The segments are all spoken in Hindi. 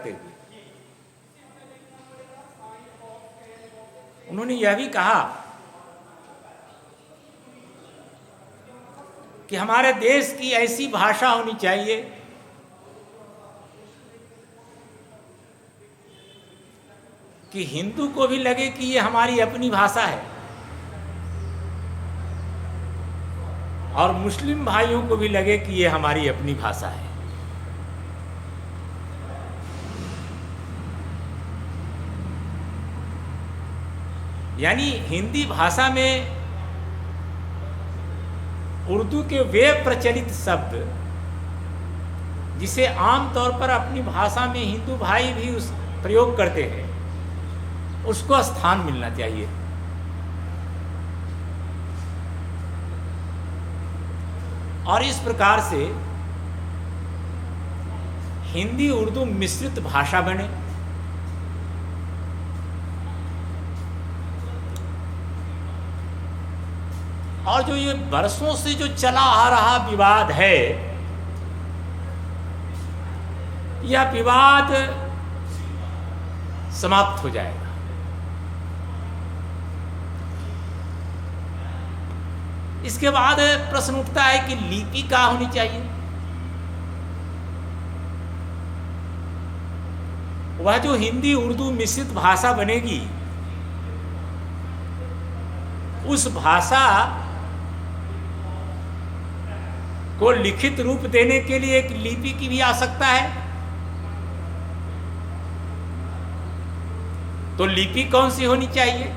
करते हुए उन्होंने यह भी कहा कि हमारे देश की ऐसी भाषा होनी चाहिए कि हिंदू को भी लगे कि ये हमारी अपनी भाषा है और मुस्लिम भाइयों को भी लगे कि ये हमारी अपनी भाषा है। यानी हिंदी भाषा में उर्दू के वे प्रचलित शब्द जिसे आमतौर पर अपनी भाषा में हिंदू भाई भी उस प्रयोग करते हैं उसको स्थान मिलना चाहिए। और इस प्रकार से हिंदी उर्दू मिश्रित भाषा बने। और जो ये बरसों से जो चला आ रहा विवाद है, यह विवाद समाप्त हो जाएगा। इसके बाद प्रश्न उठता है कि लिपि क्या होनी चाहिए। वह जो हिंदी उर्दू मिश्रित भाषा बनेगी उस भाषा को लिखित रूप देने के लिए एक लिपि की भी आवश्यकता है। तो लिपि कौन सी होनी चाहिए?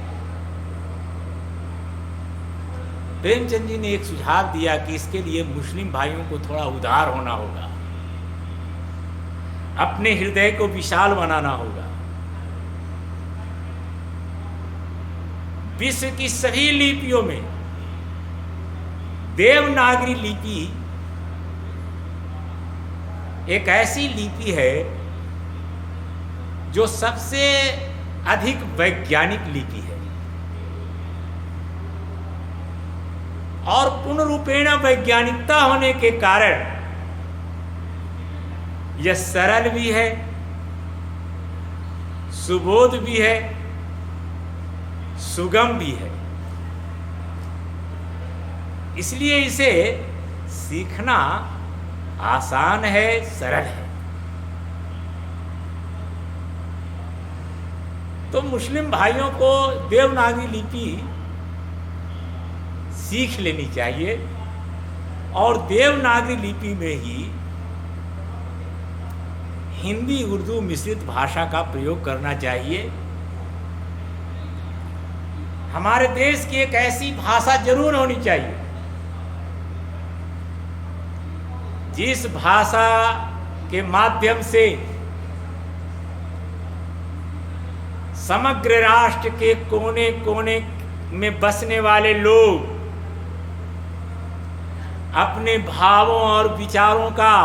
प्रेमचंद जी ने एक सुझाव दिया कि इसके लिए मुस्लिम भाइयों को थोड़ा उदार होना होगा, अपने हृदय को विशाल बनाना होगा। विश्व की सभी लिपियों में देवनागरी लिपि एक ऐसी लिपि है जो सबसे अधिक वैज्ञानिक लिपि है और पूर्ण रूपेण वैज्ञानिकता होने के कारण यह सरल भी है, सुबोध भी है, सुगम भी है। इसलिए इसे सीखना आसान है, सरल है। तो मुस्लिम भाइयों को देवनागरी लिपि सीख लेनी चाहिए और देवनागरी लिपि में ही हिंदी उर्दू मिश्रित भाषा का प्रयोग करना चाहिए। हमारे देश की एक ऐसी भाषा जरूर होनी चाहिए जिस भाषा के माध्यम से समग्र राष्ट्र के कोने कोने में बसने वाले लोग अपने भावों और विचारों का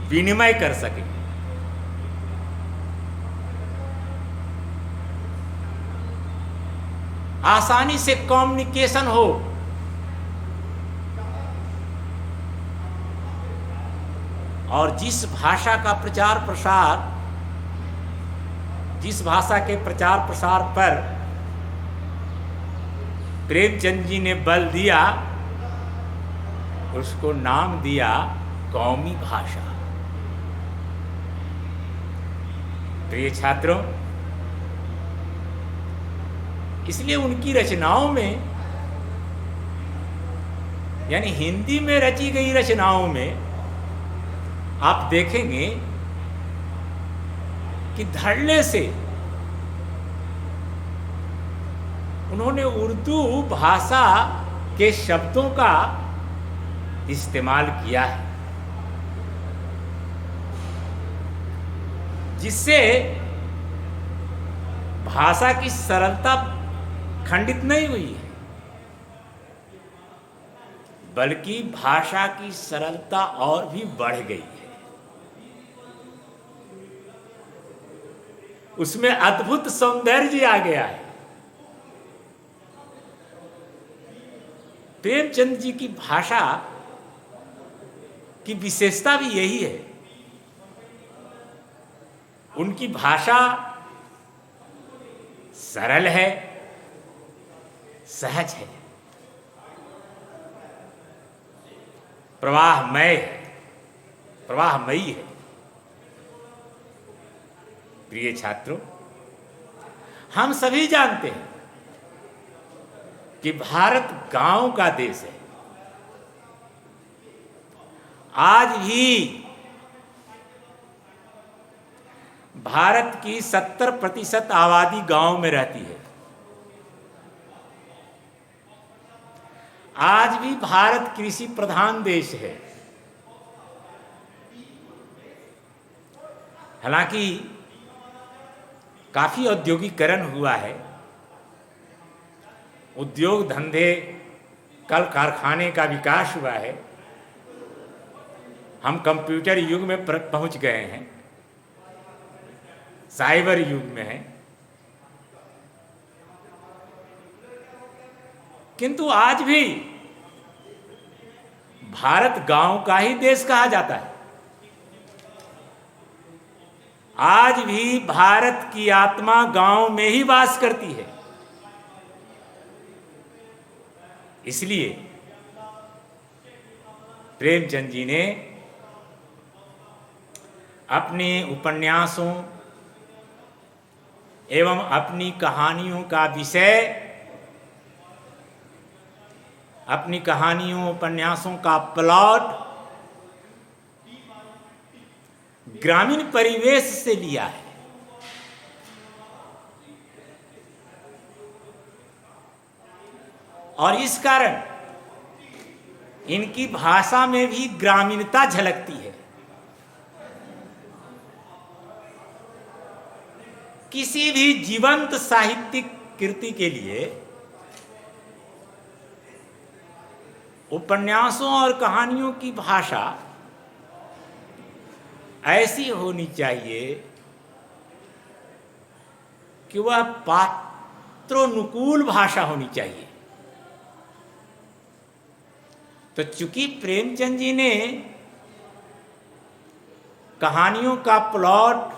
विनिमय कर सके। आसानी से कम्युनिकेशन हो। और जिस भाषा का प्रचार प्रसार, जिस भाषा के प्रचार प्रसार पर प्रेमचंद जी ने बल दिया उसको नाम दिया कौमी भाषा। प्रिय छात्रों, इसलिए उनकी रचनाओं में, यानी हिंदी में रची गई रचनाओं में आप देखेंगे कि धड़ल्ले से उन्होंने उर्दू भाषा के शब्दों का इस्तेमाल किया है, जिससे भाषा की सरलता खंडित नहीं हुई है, बल्कि भाषा की सरलता और भी बढ़ गई है। उसमें अद्भुत सौंदर्य आ गया है। प्रेमचंद जी की भाषा की विशेषता भी यही है उनकी भाषा सरल है, सहज है, प्रवाहमय है, प्रवाहमयी है। प्रिय छात्रों, हम सभी जानते हैं कि भारत गांव का देश है। आज भी भारत की 70% आबादी गांव में रहती है। आज भी भारत कृषि प्रधान देश है। हालांकि काफी औद्योगिकरण हुआ है, उद्योग धंधे, कल कारखाने का विकास हुआ है, हम कंप्यूटर युग में पहुंच गए हैं, साइबर युग में हैं। किंतु आज भी भारत गांव का ही देश कहा जाता है। आज भी भारत की आत्मा गांव में ही वास करती है। इसलिए प्रेमचंद जी ने अपने उपन्यासों एवं अपनी कहानियों का विषय, अपनी कहानियों उपन्यासों का प्लॉट ग्रामीण परिवेश से लिया है। और इस कारण इनकी भाषा में भी ग्रामीणता झलकती है। किसी भी जीवंत साहित्यिक कृति के लिए उपन्यासों और कहानियों की भाषा ऐसी होनी चाहिए कि वह पात्रोनुकूल भाषा होनी चाहिए। तो चूंकि प्रेमचंद जी ने कहानियों का प्लॉट,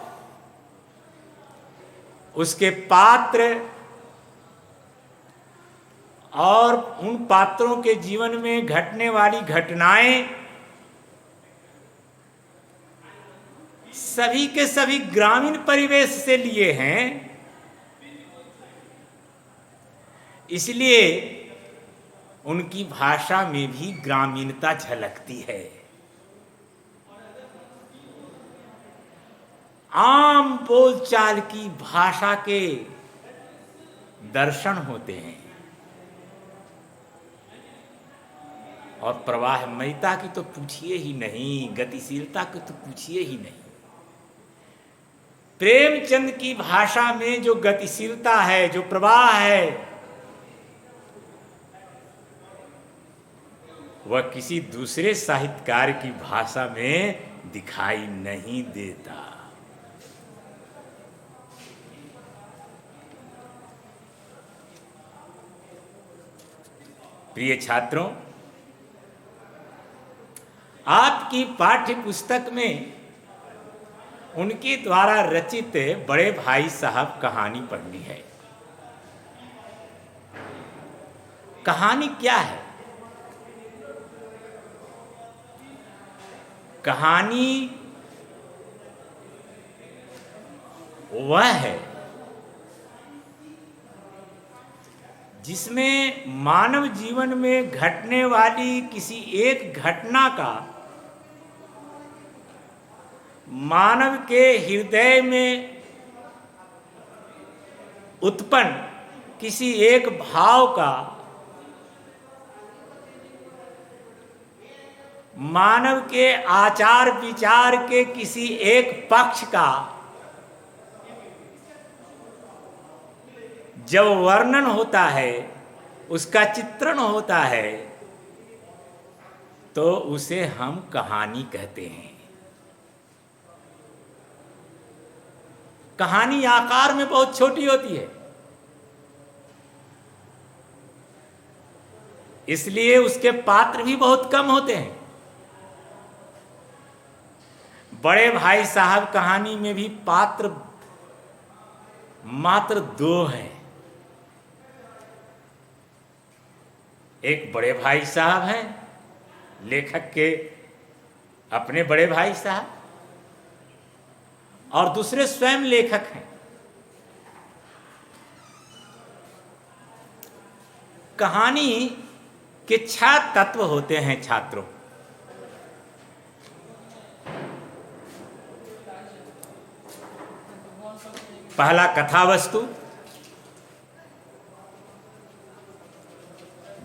उसके पात्र और उन पात्रों के जीवन में घटने वाली घटनाएं सभी के सभी ग्रामीण परिवेश से लिए हैं, इसलिए उनकी भाषा में भी ग्रामीणता झलकती है। आम बोलचाल की भाषा के दर्शन होते हैं और प्रवाहमयता की तो पूछिए ही नहीं, गतिशीलता की तो पूछिए ही नहीं। प्रेमचंद की भाषा में जो गतिशीलता है, जो प्रवाह है, वह किसी दूसरे साहित्यकार की भाषा में दिखाई नहीं देता। प्रिय छात्रों, आपकी पाठ्य पुस्तक में उनके द्वारा रचित बड़े भाई साहब कहानी पढ़नी है। कहानी क्या है? कहानी वह है जिसमें मानव जीवन में घटने वाली किसी एक घटना का मानव के हृदय में उत्पन्न किसी एक भाव का, मानव के आचार विचार के किसी एक पक्ष का जब वर्णन होता है, उसका चित्रण होता है, तो उसे हम कहानी कहते हैं। कहानी आकार में बहुत छोटी होती है, इसलिए उसके पात्र भी बहुत कम होते हैं। बड़े भाई साहब कहानी में भी पात्र मात्र दो हैं। एक बड़े भाई साहब हैं, लेखक के अपने बड़े भाई साहब, और दूसरे स्वयं लेखक हैं। कहानी के 6 तत्व होते हैं छात्रों। पहला कथा वस्तु,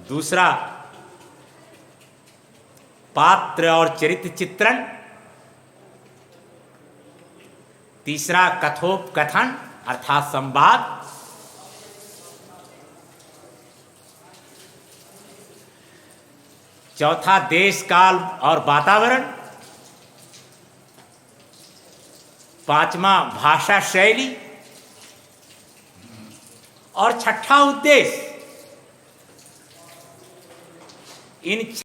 दूसरा पात्र और चरित्र चित्रण, तीसरा कथोपकथन अर्थात संवाद, चौथा देश काल और वातावरण, पांचवा भाषा शैली, और छठा उद्देश्य। इन